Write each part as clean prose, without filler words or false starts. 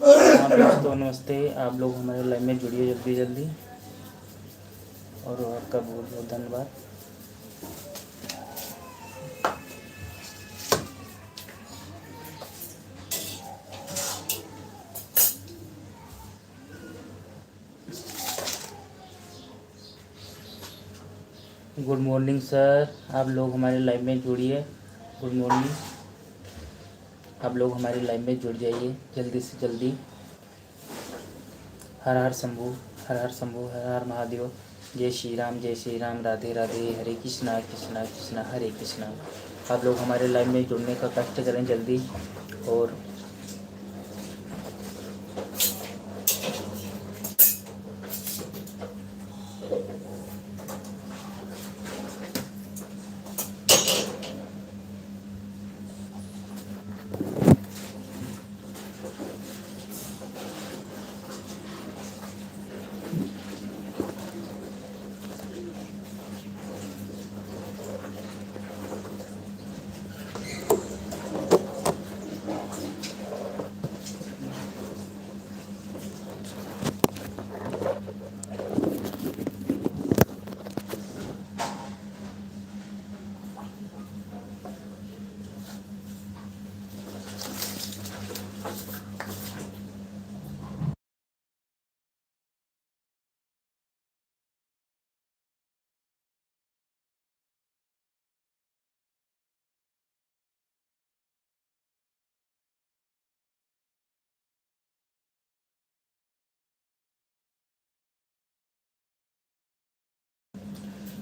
हाँ दोस्तों नमस्ते। आप लोग हमारे लाइव में जुड़िए जल्दी जल्दी, और आपका बहुत बहुत धन्यवाद। गुड मॉर्निंग सर, आप लोग हमारे लाइव में जुड़िए। गुड मॉर्निंग, आप लोग हमारे लाइव में जुड़ जाइए जल्दी से जल्दी। हर हर शंभू, हर हर शंभू, हर हर महादेव। जय श्री राम, राधे राधे, हरे कृष्णा कृष्णा कृष्णा हरे कृष्णा। आप लोग हमारे लाइव में जुड़ने का कष्ट करें जल्दी। और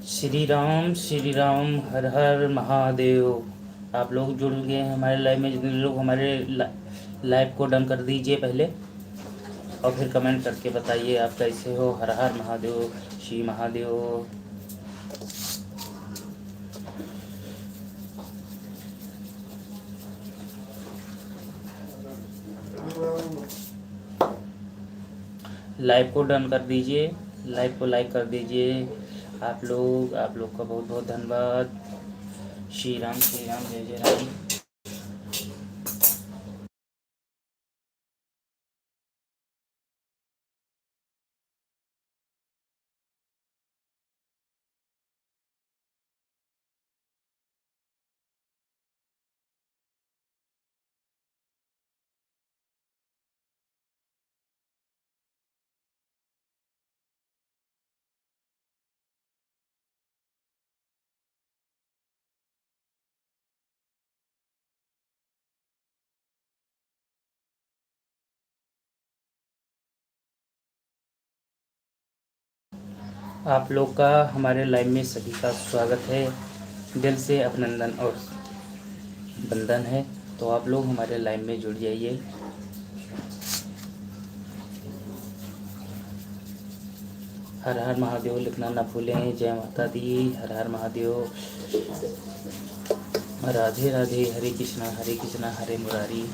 श्री राम, हर हर महादेव। आप लोग जुड़ गए हैं हमारे लाइव में। जितने लोग हमारे लाइव को डन कर दीजिए पहले, और फिर कमेंट करके बताइए आप कैसे हो। हर हर महादेव, श्री महादेव। लाइव को डन कर दीजिए, लाइव को लाइक कर दीजिए। आप लोग का बहुत बहुत धन्यवाद। श्री राम, जय जय राम। आप लोग का हमारे लाइव में सभी का स्वागत है। दिल से अभिनंदन और वंदन है। तो आप लोग हमारे लाइव में जुड़ जाइए। हर हर महादेव लिखना ना भूलें। जय माता दी। हर हर महादेव। राधे राधे, हरे कृष्णा हरे मुरारी।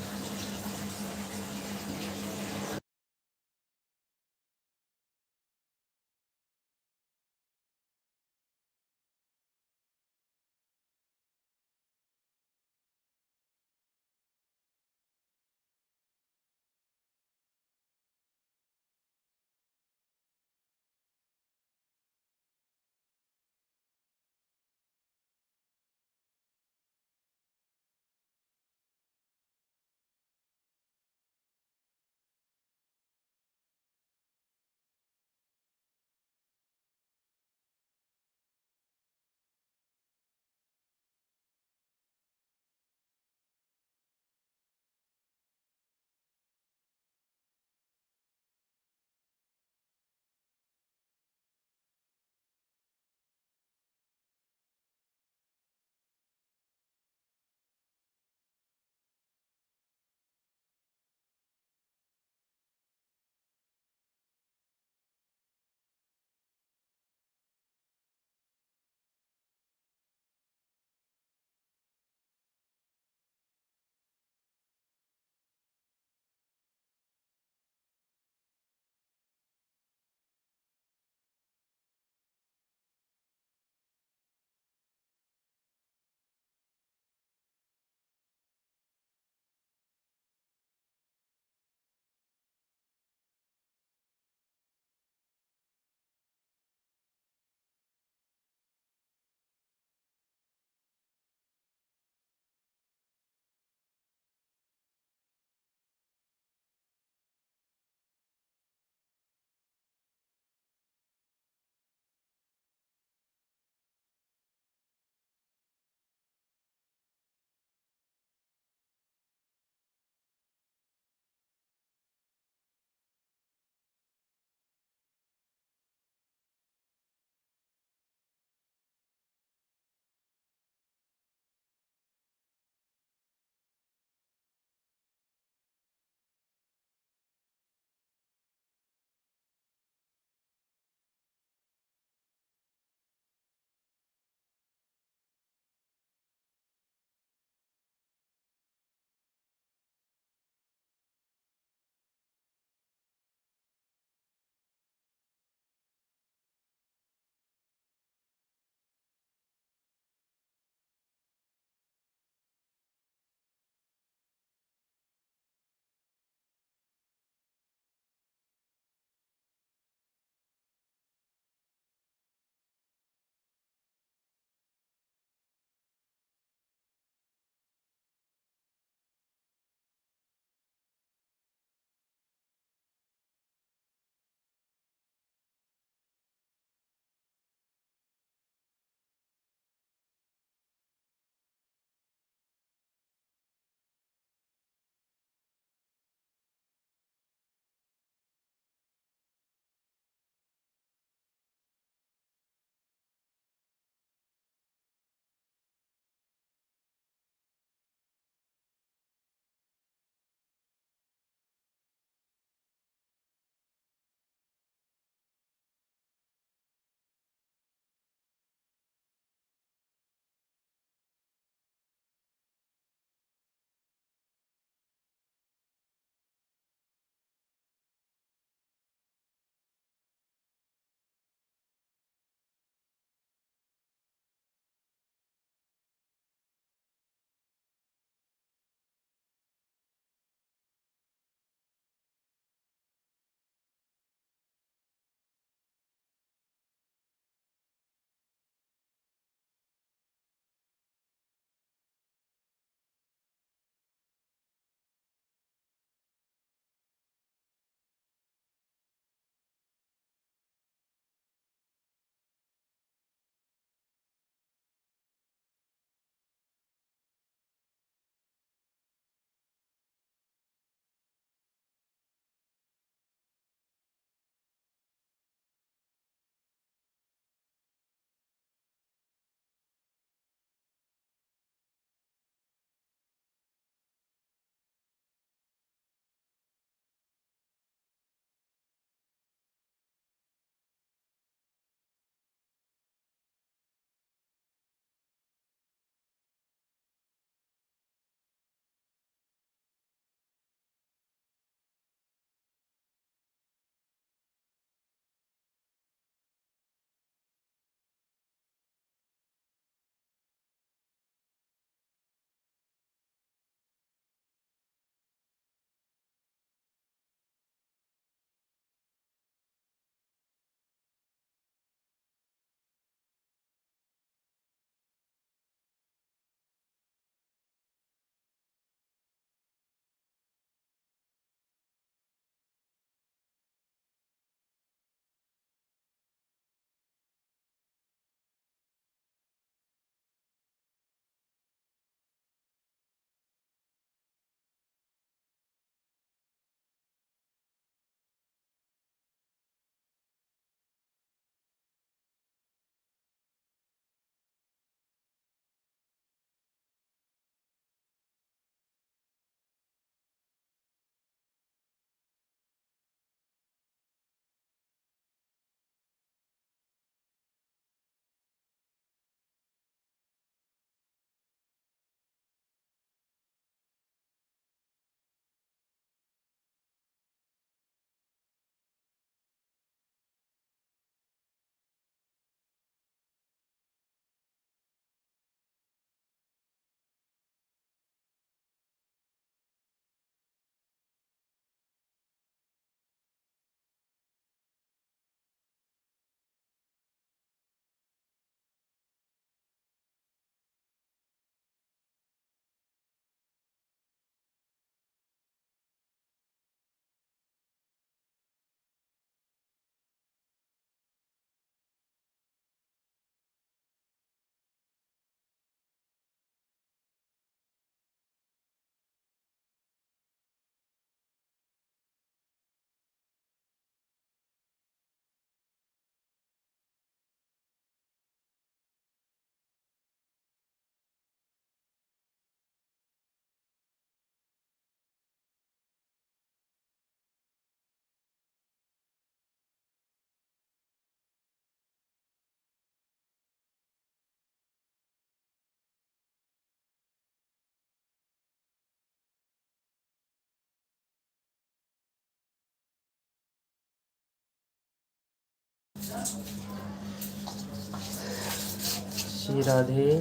श्री राधे।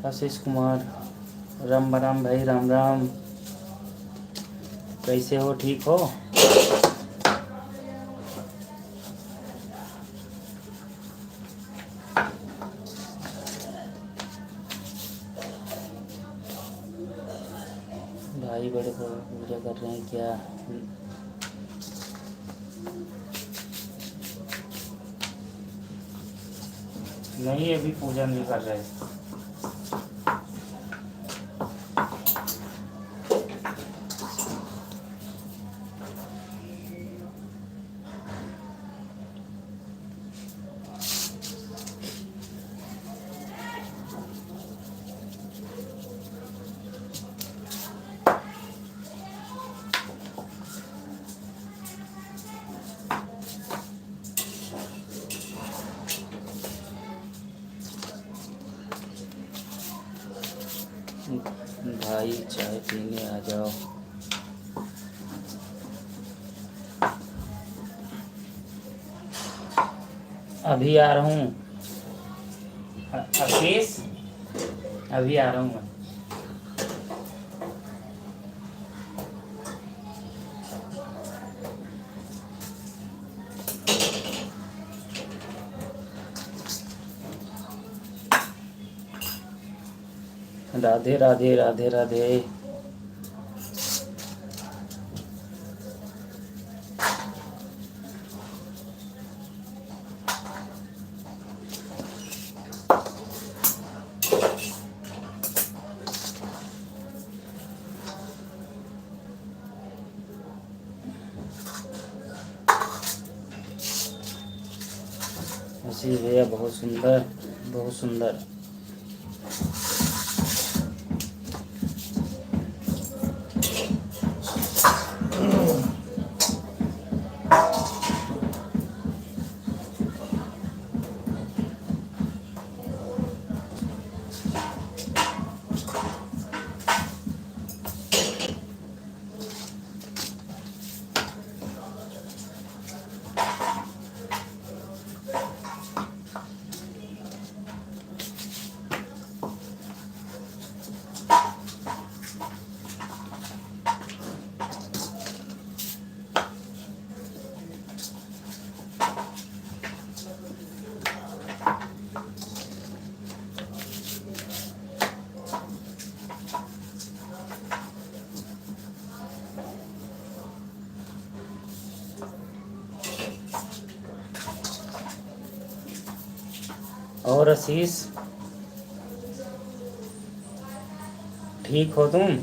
आशीष कुमार, राम राम भाई, राम राम। कैसे हो, ठीक हो? भाई बड़े पूजा कर रहे हैं क्या? नहीं, अभी पूजा नहीं कर रहे। भाई चाय पीने आ जाओ। अभी आ रहा हूँ अकेश, अभी आ रहा हूँ मैं। राधे राधे, राधे राधे। जी भैया, बहुत सुंदर, बहुत सुंदर। और आशीष, ठीक हो तुम?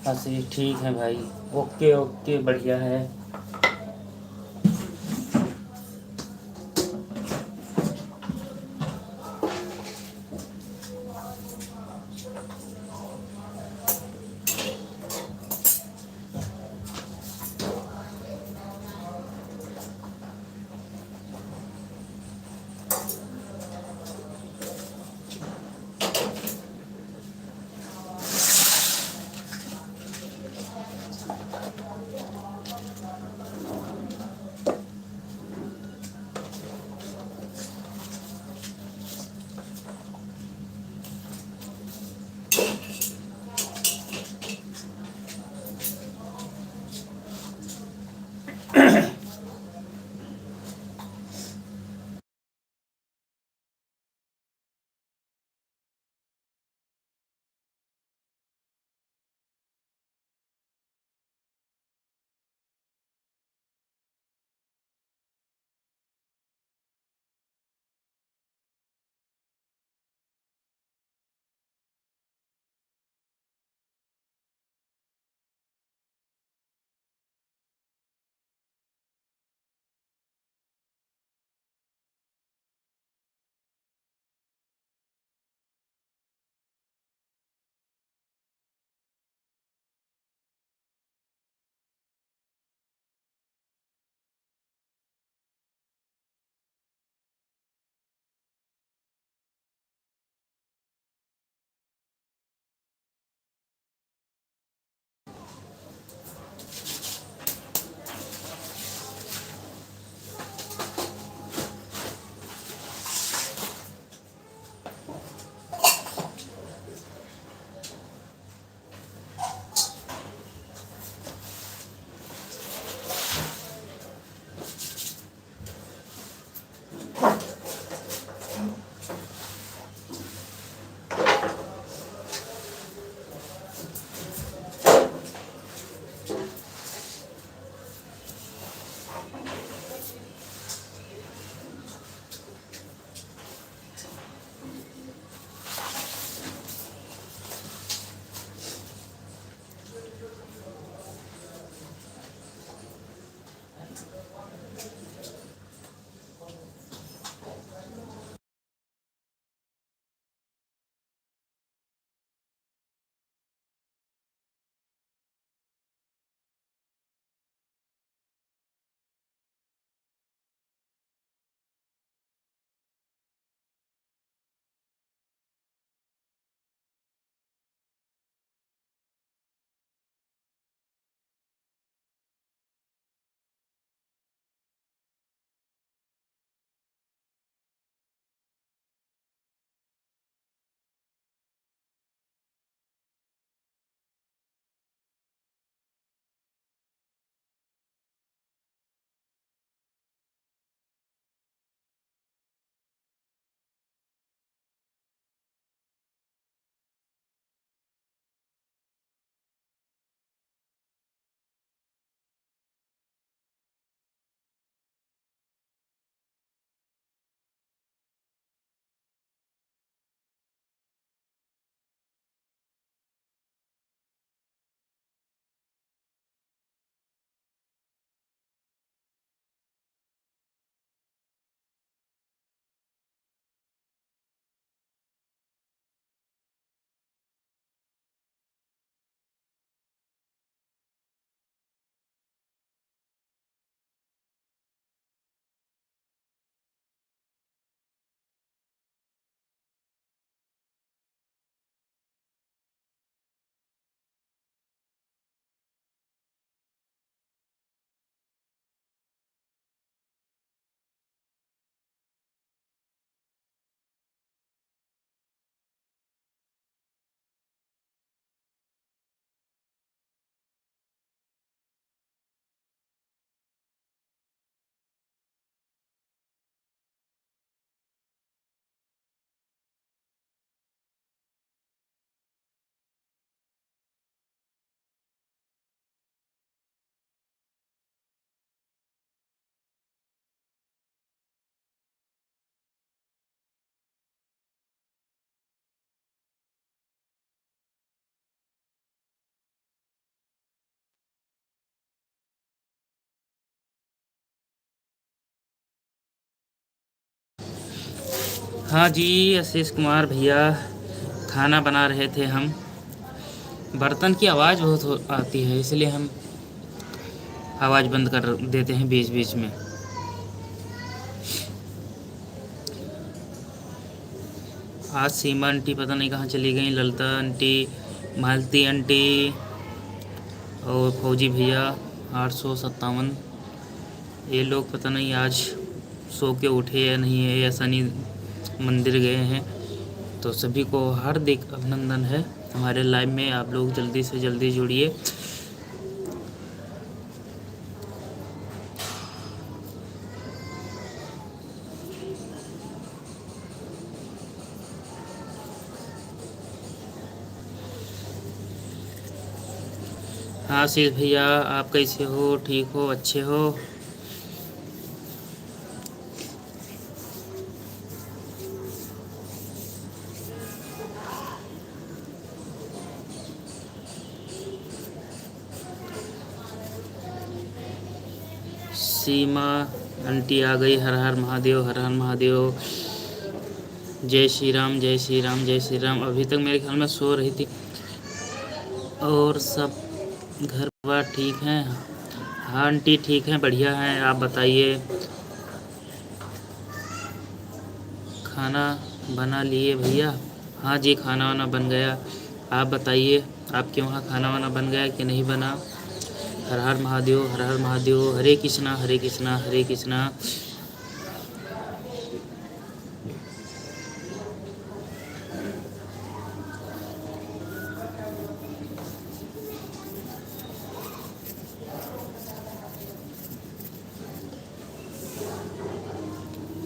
आशीष ठीक है भाई, ओके ओके, बढ़िया है। हाँ जी, आशीष कुमार भैया, खाना बना रहे थे हम। बर्तन की आवाज़ बहुत आती है, इसलिए हम आवाज़ बंद कर देते हैं बीच बीच में। आज सीमा आंटी पता नहीं कहाँ चली गई, ललिता आंटी, मालती आंटी और फौजी भैया 857, ये लोग पता नहीं आज सो के उठे या नहीं है, या शनि मंदिर गए हैं। तो सभी को हार्दिक अभिनंदन है हमारे लाइव में। आप लोग जल्दी से जल्दी जुड़िए। हाँ आशीष भैया, आप कैसे हो? ठीक हो? अच्छे हो? सीमा आंटी आ गई। हर हर महादेव, हर हर महादेव। जय श्री राम, जय श्री राम, जय श्री राम। अभी तक मेरे ख्याल में सो रही थी। और सब घर बार ठीक हैं? हाँ आंटी ठीक हैं, बढ़िया हैं। आप बताइए, खाना बना लिए भैया? हाँ जी, खाना वाना बन गया। आप बताइए, आपके वहाँ खाना वाना बन गया कि नहीं बना? हर हर महादेव, हर हर महादेव। हरे कृष्णा, हरे कृष्णा, हरे कृष्णा।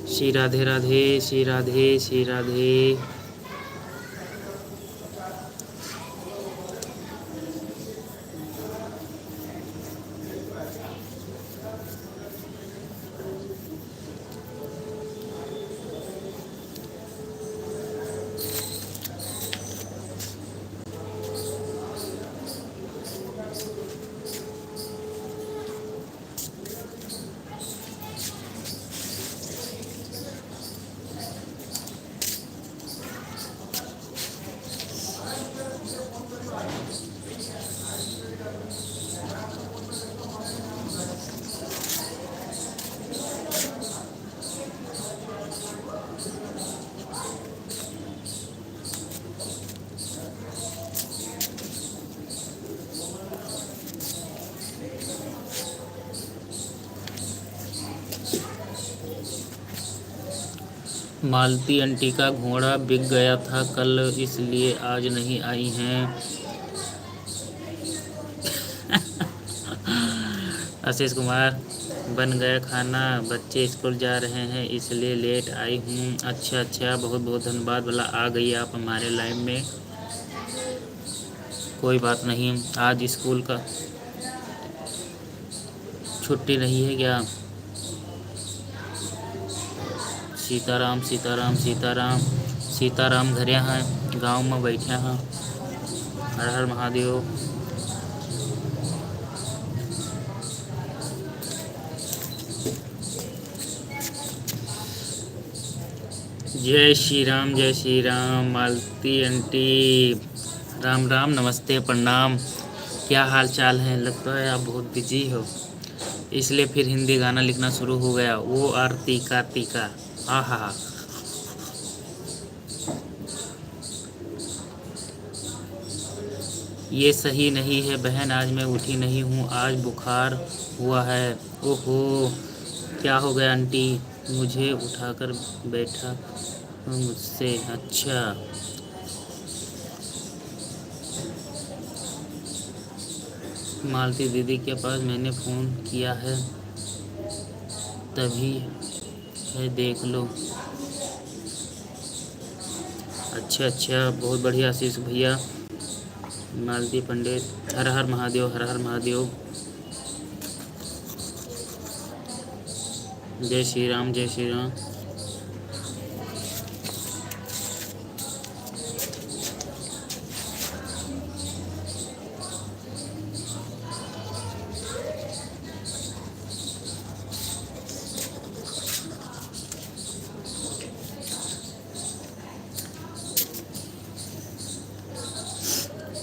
श्री राधे राधे, श्री राधे, श्री राधे। मालती आंटी का घोड़ा बिक गया था कल, इसलिए आज नहीं आई हैं। आशीष कुमार, बन गया खाना, बच्चे स्कूल जा रहे हैं इसलिए लेट आई हूँ। अच्छा अच्छा, बहुत बहुत धन्यवाद। भला आ गई आप हमारे लाइव में। कोई बात नहीं, आज स्कूल का छुट्टी नहीं है क्या? सीताराम, सीताराम, सीताराम। सीताराम घर हैं, गांव में बैठे हैं। हर हर महादेव। जय श्री राम, जय श्री राम। मालती आंटी, राम राम, नमस्ते, प्रणाम। क्या हाल चाल है? लगता है आप बहुत बिजी हो, इसलिए फिर हिंदी गाना लिखना शुरू हो गया। वो आरती का टीका, आहा। ये सही नहीं है बहन, आज मैं उठी नहीं हूँ, आज बुखार हुआ है। ओहो, क्या हो गया आंटी? मुझे उठाकर बैठा मुझसे। अच्छा, मालती दीदी के पास मैंने फ़ोन किया है, तभी है, देख लो। अच्छा अच्छा, बहुत बढ़िया आशीष भैया। मालती पंडित, हर हर महादेव, हर हर महादेव। जय श्री राम, जय श्री राम।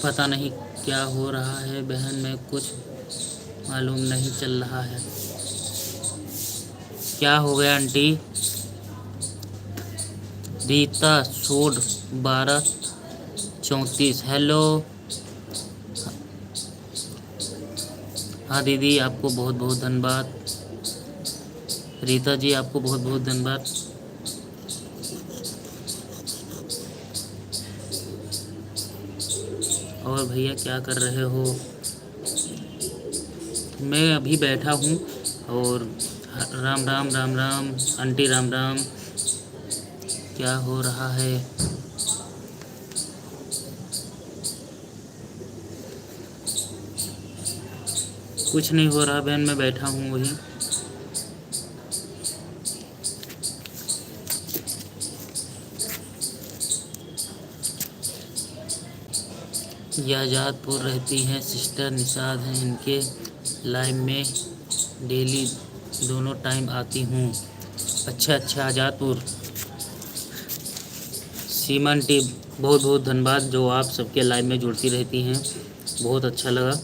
पता नहीं क्या हो रहा है बहन, में कुछ मालूम नहीं चल रहा है। क्या हो गया आंटी? रीता सोड 1234, हेलो। हाँ दीदी, आपको बहुत बहुत धन्यवाद। रीता जी, आपको बहुत बहुत धन्यवाद। और भैया क्या कर रहे हो? मैं अभी बैठा हूँ। और राम राम राम राम आंटी, राम राम। क्या हो रहा है? कुछ नहीं हो रहा बहन, मैं बैठा हूँ वही। यह आज़ादपुर रहती हैं, सिस्टर निषाद हैं। इनके लाइव में डेली दोनों टाइम आती हूँ। अच्छा अच्छा, आज़ादपुर। सीमा आंटी, बहुत बहुत धन्यवाद जो आप सबके लाइव में जुड़ती रहती हैं, बहुत अच्छा लगा।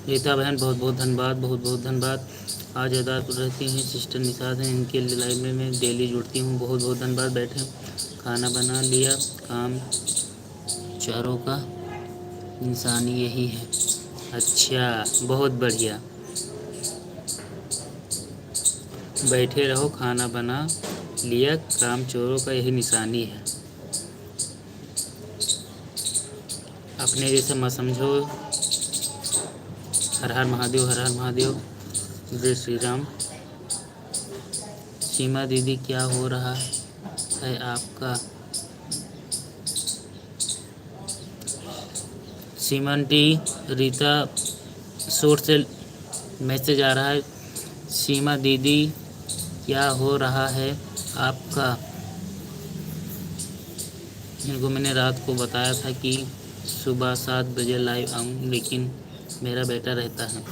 रीता बहन, बहुत बहुत धन्यवाद, बहुत बहुत धन्यवाद। आज आज़ादपुर रहती हैं, सिस्टर निषाद हैं। इनके लाइव में मैं डेली जुड़ती हूँ, बहुत बहुत धन्यवाद। बैठे, खाना बना लिया, काम चारों का इंसानी यही है। अच्छा, बहुत बढ़िया। बैठे रहो, खाना बना लिया, काम चोरों का यही निशानी है। अपने जैसे मत समझो। हर हर महादेव, हर हर महादेव, जय श्री राम। सीमा दीदी, क्या हो रहा है आपका? सीमा आंटी, रीता शोर से मैसेज आ रहा है। सीमा दीदी, क्या हो रहा है आपका? इनको मैंने रात को बताया था कि सुबह 7 बजे लाइव आऊँ, लेकिन मेरा बेटा रहता है।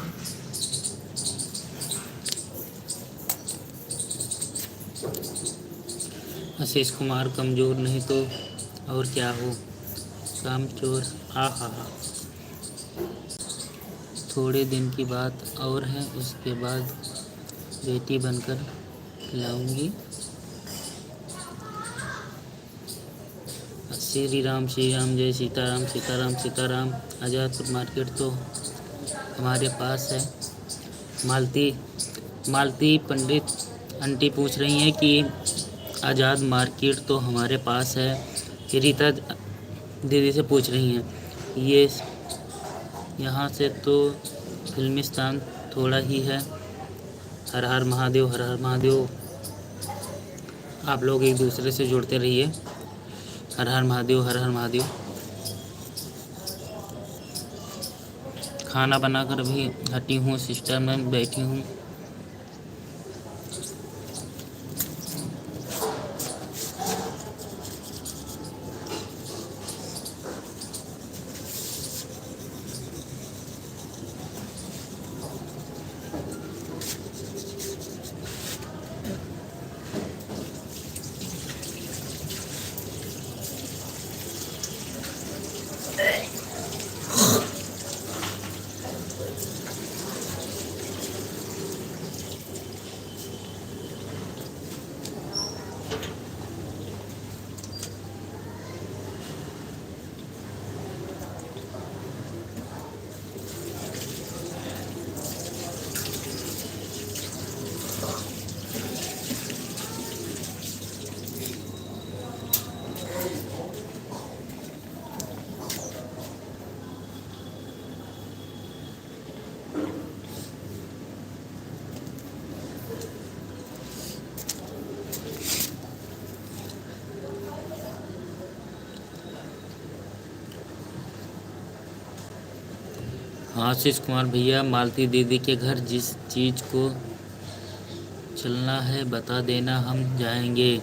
आशीष कुमार, कमज़ोर नहीं तो और क्या हो, कामचोर। हा हा हा। थोड़े दिन की बात और है, उसके बाद बेटी बनकर लाऊंगी। श्री राम, जय सीताराम, सीताराम सीताराम। आज़ादपुर मार्केट तो हमारे पास है। मालती पंडित आंटी पूछ रही हैं कि आज़ाद मार्केट तो हमारे पास है। रीता दीदी से पूछ रही हैं, ये यहाँ से तो फिल्मिस्तान थोड़ा ही है। हर हर महादेव, हर हर महादेव। आप लोग एक दूसरे से जुड़ते रहिए। हर हर महादेव, हर हर महादेव। खाना बनाकर अभी हटी हूँ, सिस्टर में बैठी हूँ। आशीष कुमार भैया, मालती दीदी के घर जिस चीज़ को चलना है बता देना, हम जाएंगे।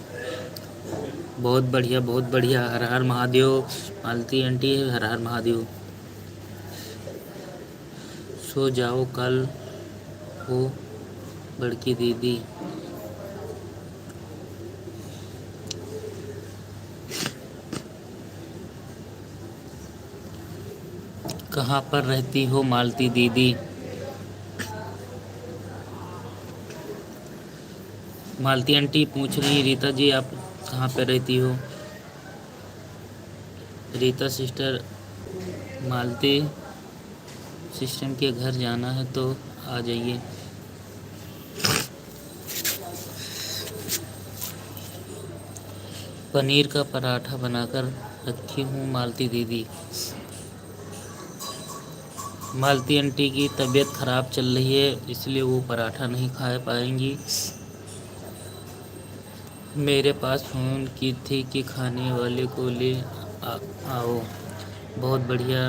बहुत बढ़िया, बहुत बढ़िया। हर हर महादेव। मालती आंटी, हर हर महादेव। सो जाओ, कल हो बड़की दीदी। कहाँ पर रहती हो मालती दीदी? मालती आंटी पूछ रही रीता जी आप कहाँ पर रहती हो? रीता सिस्टर, मालती सिस्टम के घर जाना है तो आ जाइए। पनीर का पराठा बनाकर रखी हूँ मालती दीदी। मालती आंटी की तबीयत ख़राब चल रही है इसलिए वो पराठा नहीं खा पाएंगी। मेरे पास फ़ोन की थी कि खाने वाले को ले आओ। बहुत बढ़िया।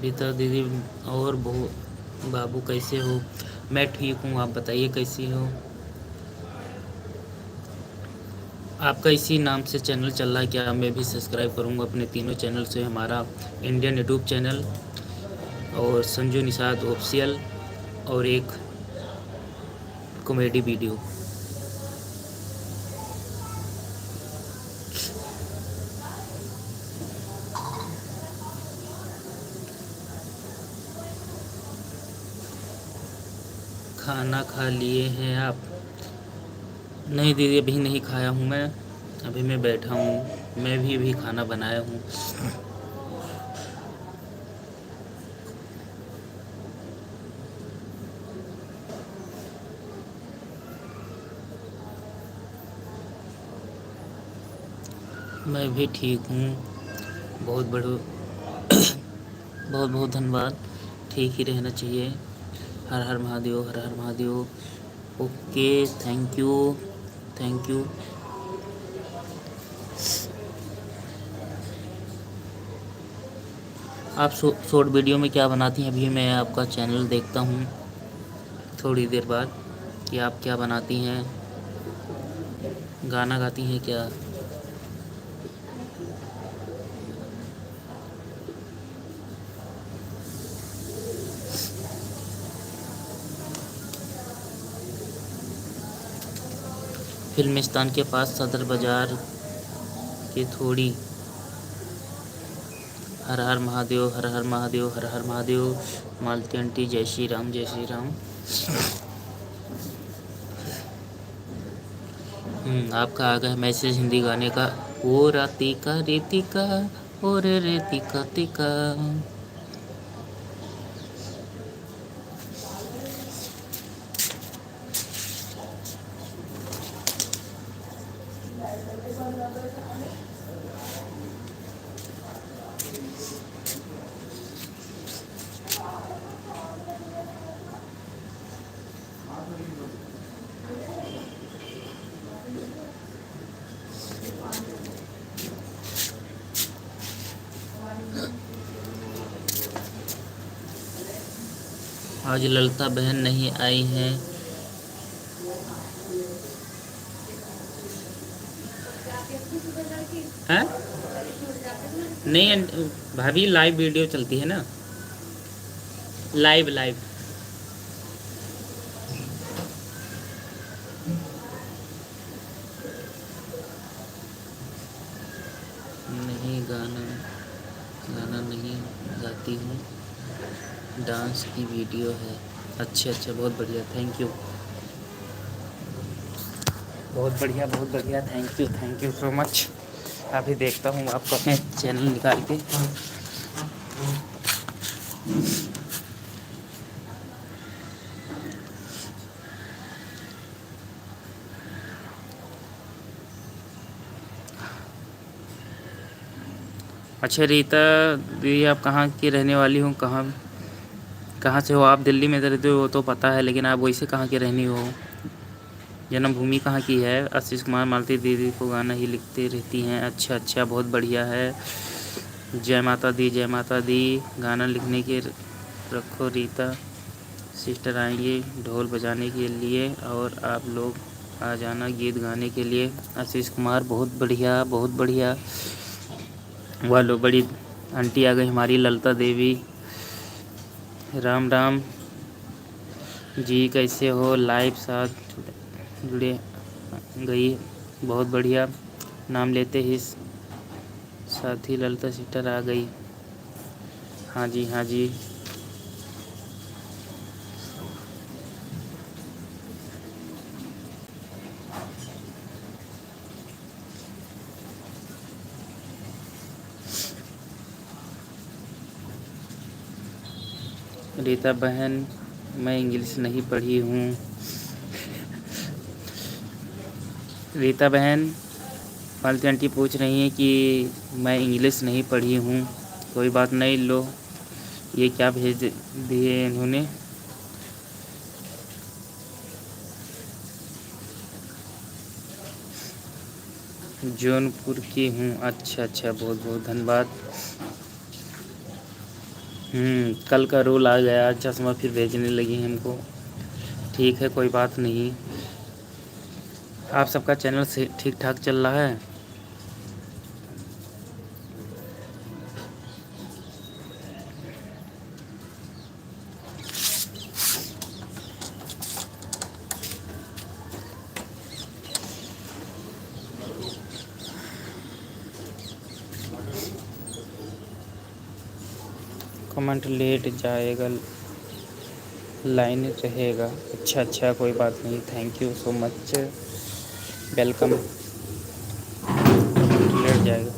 रीता दीदी और बाबू कैसे हो? मैं ठीक हूँ, आप बताइए कैसी हो? आपका इसी नाम से चैनल चल रहा है क्या? मैं भी सब्सक्राइब करूँगा अपने तीनों चैनल से, हमारा इंडियन यूट्यूब चैनल और संजू निषाद ऑफिशियल और एक कॉमेडी वीडियो। खाना खा लिए हैं आप? नहीं दीदी अभी नहीं खाया हूँ मैं, अभी मैं बैठा हूँ। मैं भी अभी खाना बनाया हूँ। मैं भी ठीक हूँ। बहुत बहुत बहुत धन्यवाद। ठीक ही रहना चाहिए। हर हर महादेव, हर हर Mahadev. Okay, thank you, thank you. आप शॉर्ट वीडियो में क्या बनाती हैं? अभी मैं आपका चैनल देखता हूँ थोड़ी देर बाद कि आप क्या बनाती हैं। गाना गाती हैं क्या? फिल्मिस्तान के पास सदर बाज़ार की थोड़ी। हर हर महादेव, हर हर महादेव, हर हर महादेव। मालती आंटी जय श्री राम, जय श्री राम। आपका आ गया मैसेज हिंदी गाने का। ओ रातिका रेतिका और रेतिका तिका। आज ललिता बहन नहीं आई हैं। हैं? नहीं भाभी लाइव वीडियो चलती है ना, लाइव लाइव। नहीं गाना गाना नहीं गाती हूँ, डांस की वीडियो है। अच्छा अच्छा, बहुत बढ़िया, थैंक यू। बहुत बढ़िया, बहुत बढ़िया, थैंक यू सो मच। अभी देखता हूँ आपको अपने चैनल निकाल के। अच्छा रीता दीदी आप कहाँ की रहने वाली हो? कहाँ से हो आप? दिल्ली में रहते हो वो तो पता है, लेकिन आप वैसे कहाँ की रहनी हो? जन्मभूमि कहाँ की है? आशीष कुमार मालती दीदी को गाना ही लिखते रहती हैं। अच्छा अच्छा, बहुत बढ़िया है। जय माता दी, जय माता दी। गाना लिखने के रखो रीता सिस्टर आएंगे ढोल बजाने के लिए और आप लोग आ जाना गीत गाने के लिए। आशीष कुमार, बहुत बढ़िया, बहुत बढ़िया। वाह लो, बड़ी आंटी आ गई हमारी ललिता देवी। राम राम जी, कैसे हो? लाइव साथ जुड़े गई, बहुत बढ़िया। नाम लेते ही साथी ललिता सिस्टर आ गई। हाँ जी, हाँ जी। रीता बहन, मैं इंग्लिश नहीं पढ़ी हूँ। रीता बहन, मालती आंटी पूछ रही हैं कि मैं इंग्लिश नहीं पढ़ी हूँ। कोई बात नहीं, लो ये क्या भेज दिए इन्होंने। जौनपुर की हूँ। अच्छा अच्छा, बहुत बहुत धन्यवाद। कल का रोल आ गया, चश्मा फिर भेजने लगी हमको। ठीक है, कोई बात नहीं। आप सबका चैनल से ठीक ठाक चल रहा है? कमेंट लेट जाएगा, लाइन रहेगा। अच्छा अच्छा, कोई बात नहीं। Thank you so much, welcome. लेट जाएगा।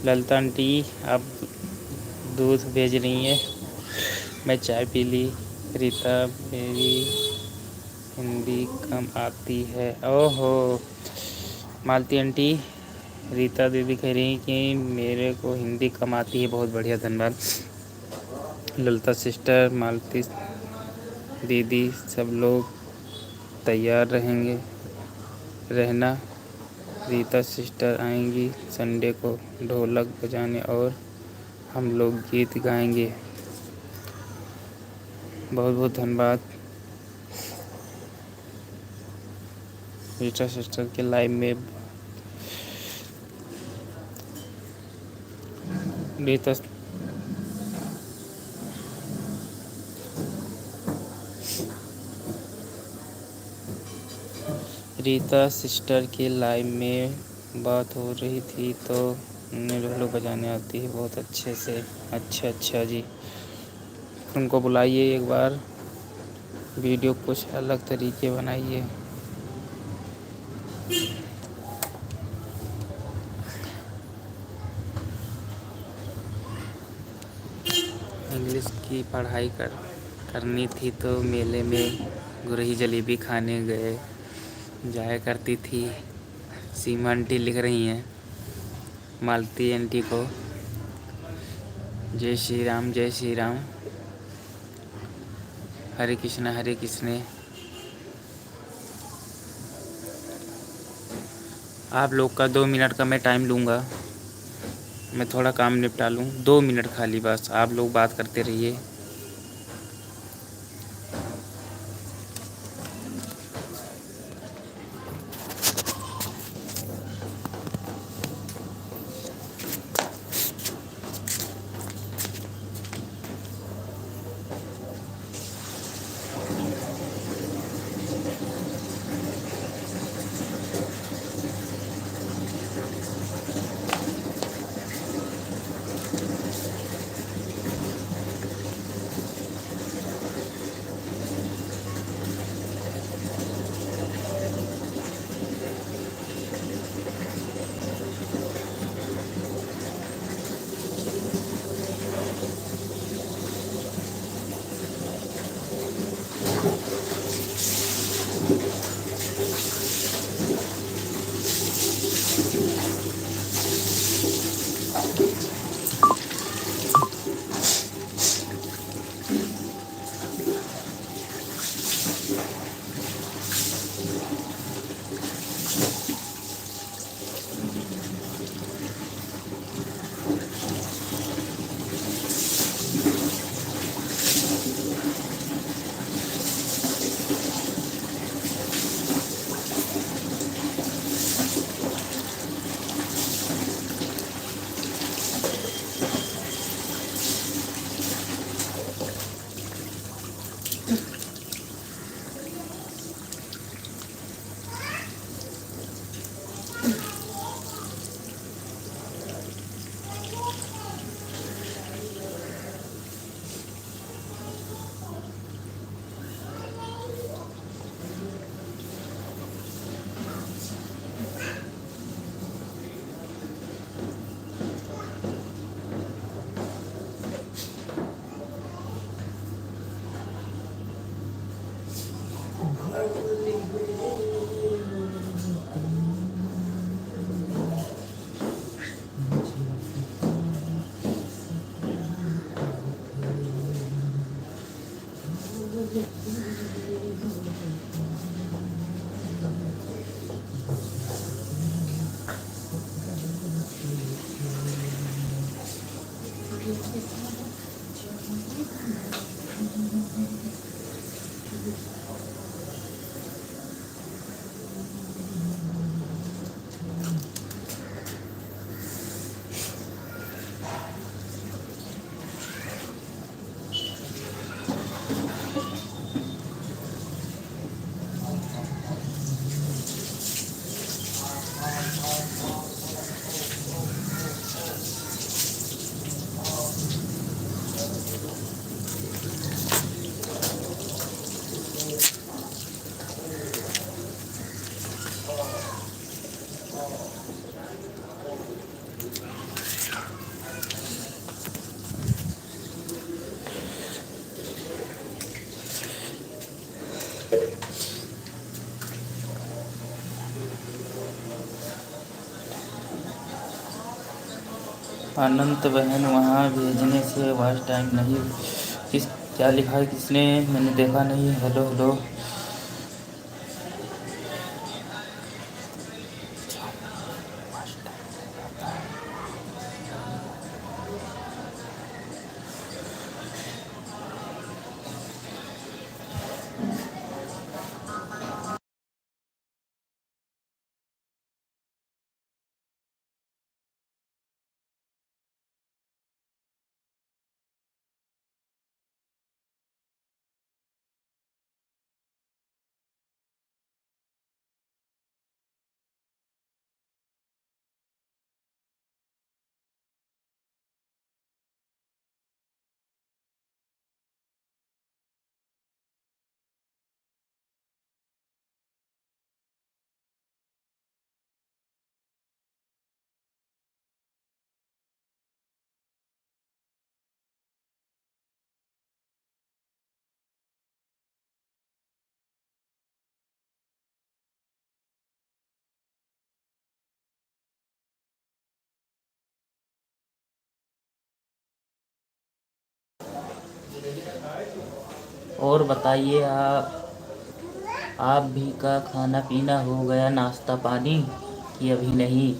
ललिता आंटी, आप दूध भेज रही हैं, मैं चाय पी ली। रीता, मेरी हिंदी कम आती है। ओहो, मालती आंटी, रीता दीदी कह रही हैं कि मेरे को हिंदी कम आती है। बहुत बढ़िया, धन्यवाद। ललिता सिस्टर, मालती दीदी, सब लोग तैयार रहना। रीता सिस्टर आएंगी संडे को ढोलक बजाने और हम लोग गीत गाएंगे। बहुत बहुत धन्यवाद। रीता सिस्टर के लाइव में रीता सिस्टर के लाइव में बात हो रही थी तो उन्हें ढोलक बजाने आती है बहुत अच्छे से। अच्छा अच्छा जी, उनको बुलाइए एक बार, वीडियो कुछ अलग तरीके बनाइए। इंग्लिश की पढ़ाई करनी थी तो मेले में गुरही जलेबी खाने जाया करती थी। सीमा आंटी लिख रही हैं मालती आंटी को, जय श्री राम, जय श्री राम, हरे कृष्ण, हरे कृष्ण। आप लोग का 2 मिनट का मैं टाइम लूँगा, मैं थोड़ा काम निपटा लूँ। 2 मिनट खाली, बस आप लोग बात करते रहिए। अनंत बहन वहाँ भेजने से वॉच टाइम नहीं। किस क्या लिखा है किसने? मैंने देखा नहीं। Hello hello. और बताइए आप भी का खाना पीना हो गया, नाश्ता पानी कि अभी नहीं?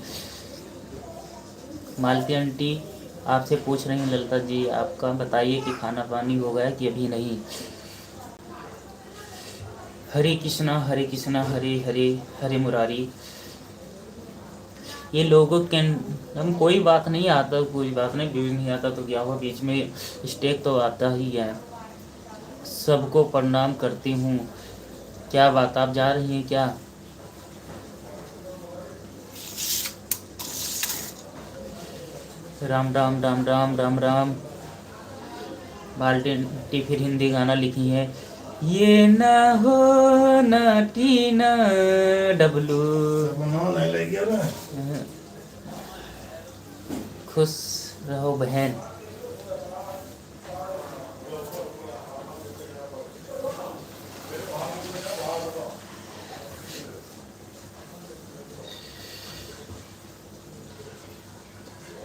मालती आंटी आपसे पूछ रही हैं। ललिता जी आपका बताइए कि खाना पानी हो गया कि अभी नहीं? हरे कृष्णा हरे हरे हरे मुरारी। ये लोगों के हम कोई बात नहीं आता, कोई बात नहीं, व्यूज नहीं आता तो क्या हुआ, बीच में स्टेक तो आता ही है। सबको प्रणाम करती हूँ। क्या बात, आप जा रही हैं क्या? राम राम राम राम राम राम। बाल्टी फिर हिंदी गाना लिखी है। ये ना हो ना टी ना डब्लू। खुश रहो बहन।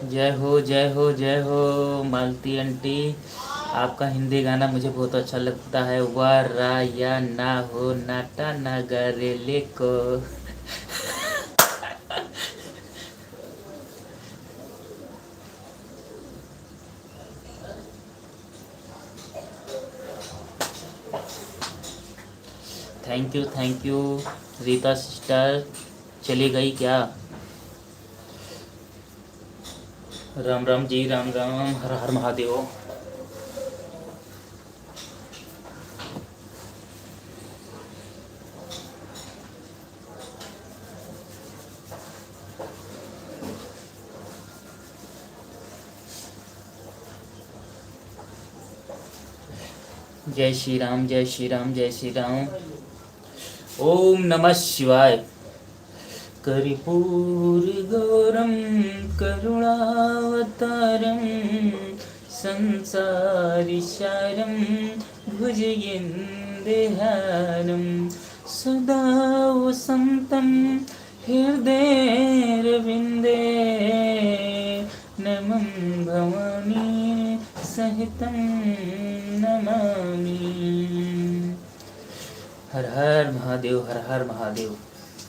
जय हो जय हो जय हो मालती आंटी। आपका हिंदी गाना मुझे बहुत अच्छा लगता है। वाह रा या ना हो नाटा नगरेले को। Thank you Rita sister. चली गई क्या? राम राम जी राम राम। हर हर महादेव। जय श्री राम जय श्री राम जय श्री राम। ओम नमः शिवाय। कर्पूरगौरं करुणावतारं संसारसारं भुजगेन्द्रहारं सदा वसन्तं हृदयेऽरविन्दे नमं भवानी सहितं नमामि। हर हर महादेव हर हर महादेव।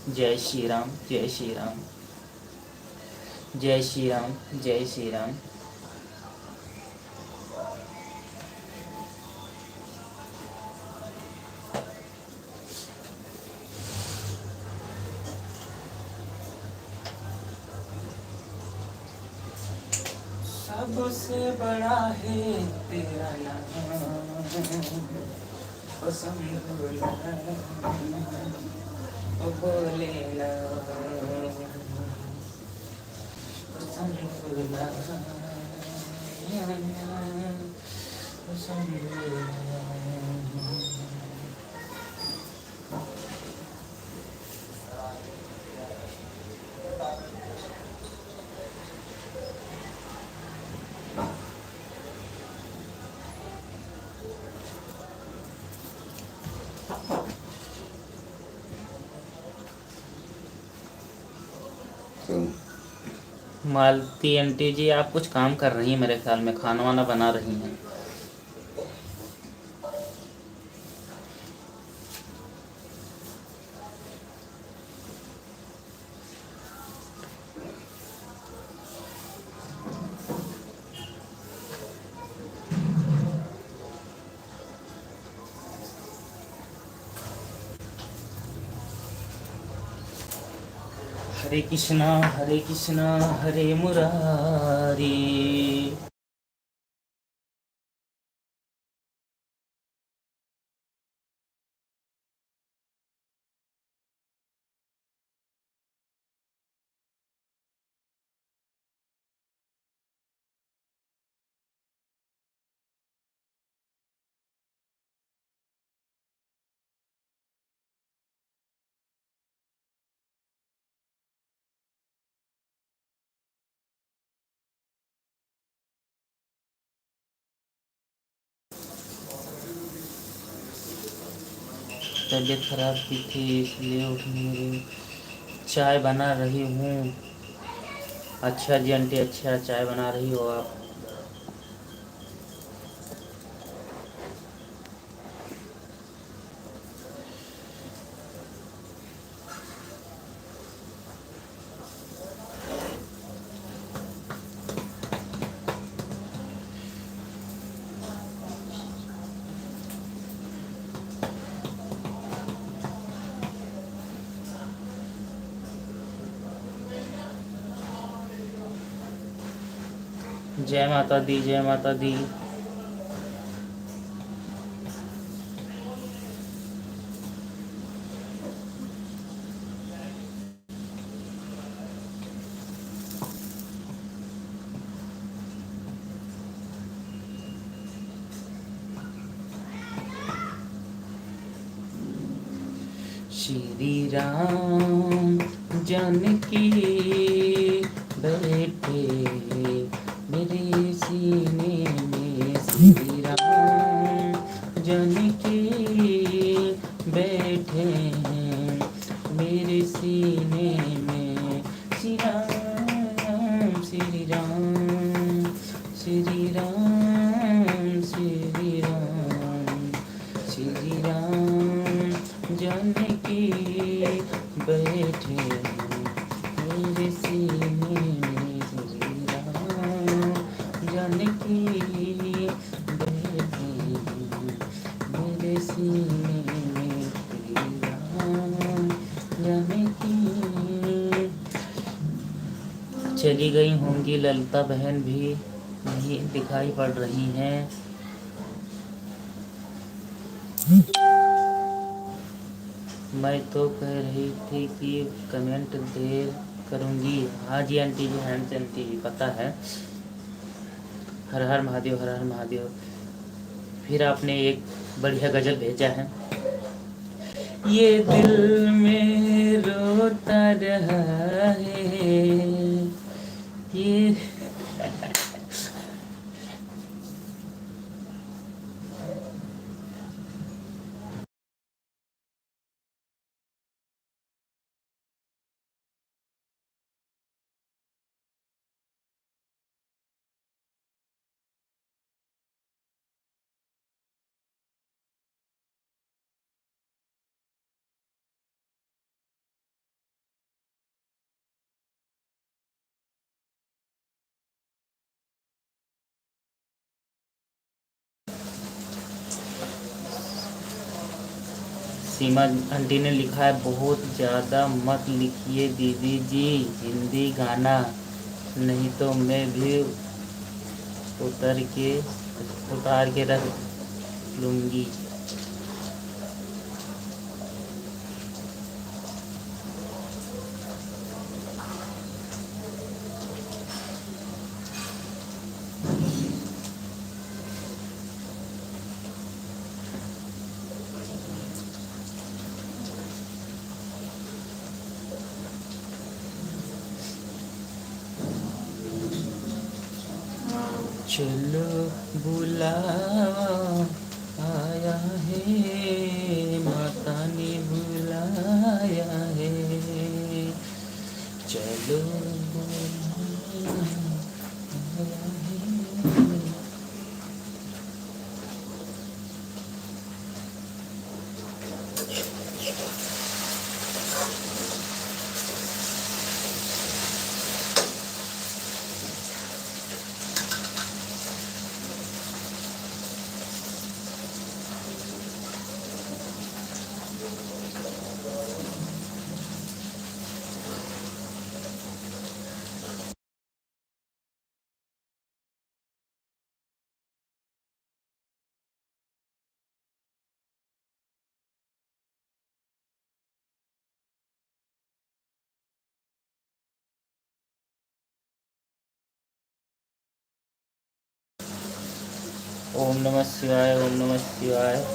जय श्री राम जय श्री राम जय श्री राम जय श्री राम। सबसे बड़ा है तेरा नाम पसंद बोले ना पसंद मालती आंटी जी आप कुछ काम कर रही हैं, मेरे ख्याल में खाना वाना बना रही हैं। हरे कृष्णा हरे मुरारी। तबीयत खराब की थी इसलिए उठ नहीं रही। चाय बना रही हूँ। अच्छा जी आंटी, अच्छा चाय बना रही हो आप। जय माता दी, जय माता दी। श्री राम जानकी बैठे मेरे सीने में, श्री राम जानकी बैठे हैं मेरे सीने में। श्री राम श्री राम श्री राम श्री राम श्री राम जानकी बैठे मेरे सीने में। श्री राम जानकी बैठे मेरे सीने में। श्री राम जानकी। चली गई होंगी ललिता बहन भी नहीं दिखाई पड़ रही हैं। मैं तो कह रही थी कि कमेंट देर करूँगी। हाँ जी आंटी जी, हाँ जी आंटी जी, पता है। हर हर महादेव, हर हर महादेव। फिर आपने एक बढ़िया गज़ल भेजा है। ये दिल में रोता रहा है ये। सीमा आंटी ने लिखा है बहुत ज़्यादा मत लिखिए दीदी जी, हिंदी गाना, नहीं तो मैं भी उतार के रख लूँगी। चलो बुलावा आया है, माता ने बुलाया है। चलो ओम नमः शिवाय, ओम नमः शिवाय।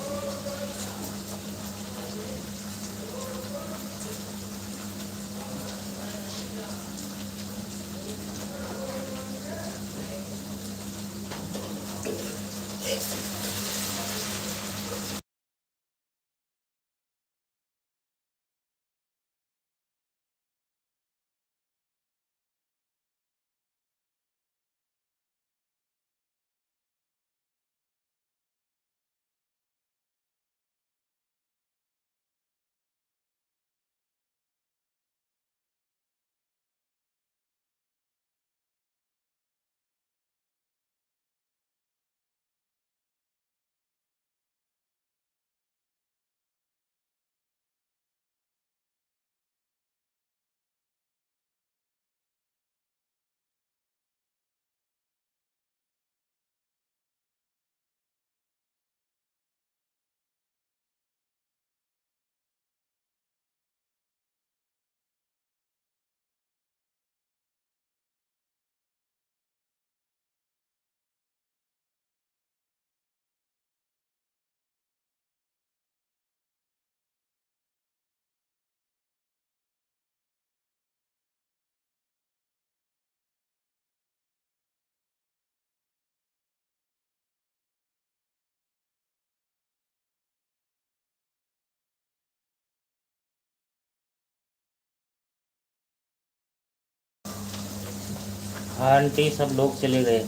हाँ आंटी, सब लोग चले गए।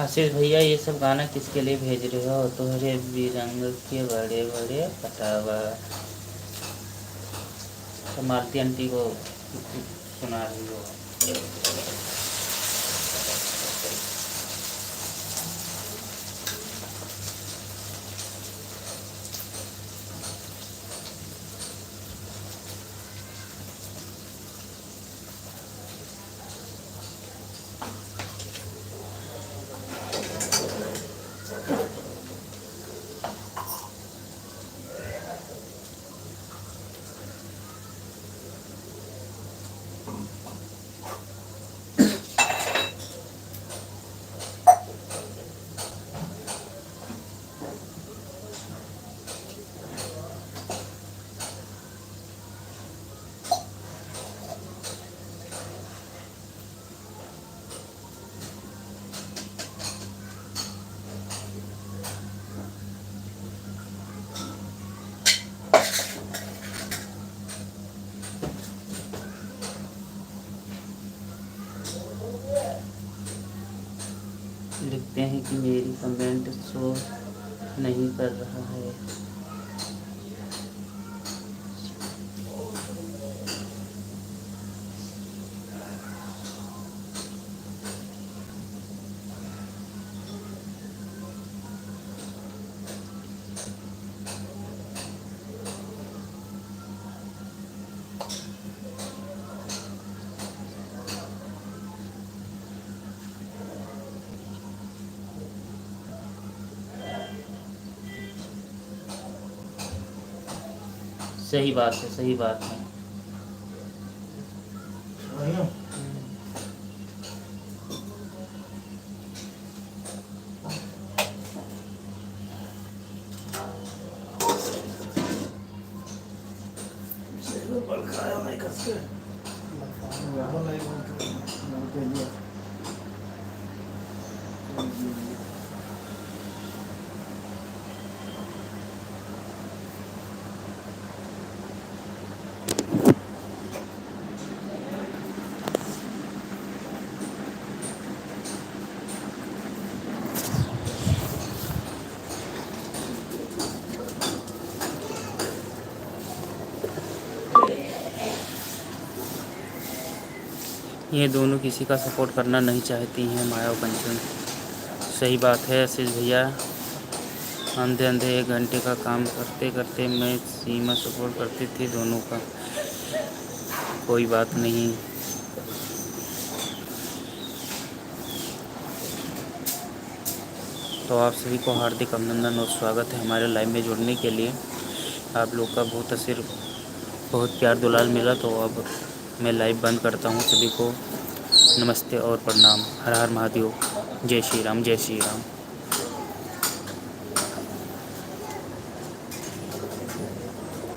आशीष भैया, ये सब गाना किसके लिए भेज रहे हो? तुम्हारे रंग के बड़े बड़े पटावा। तो मालती आंटी को सुना रही हो। मेरी कमेंट शो नहीं कर रहा है। सही बात है, सही बात है। ये दोनों किसी का सपोर्ट करना नहीं चाहती हैं, माया और कंचन। सही बात है आशीष भैया। अंधे अंधे 1 घंटे का काम करते करते मैं सीमा सपोर्ट करती थी दोनों का। कोई बात नहीं। तो आप सभी को हार्दिक अभिनंदन और स्वागत है हमारे लाइव में जुड़ने के लिए। आप लोग का बहुत प्यार दुलार मिला। तो अब मैं लाइव बंद करता हूँ। सभी को नमस्ते और प्रणाम। हर हर महादेव। जय श्री राम, जय श्री राम।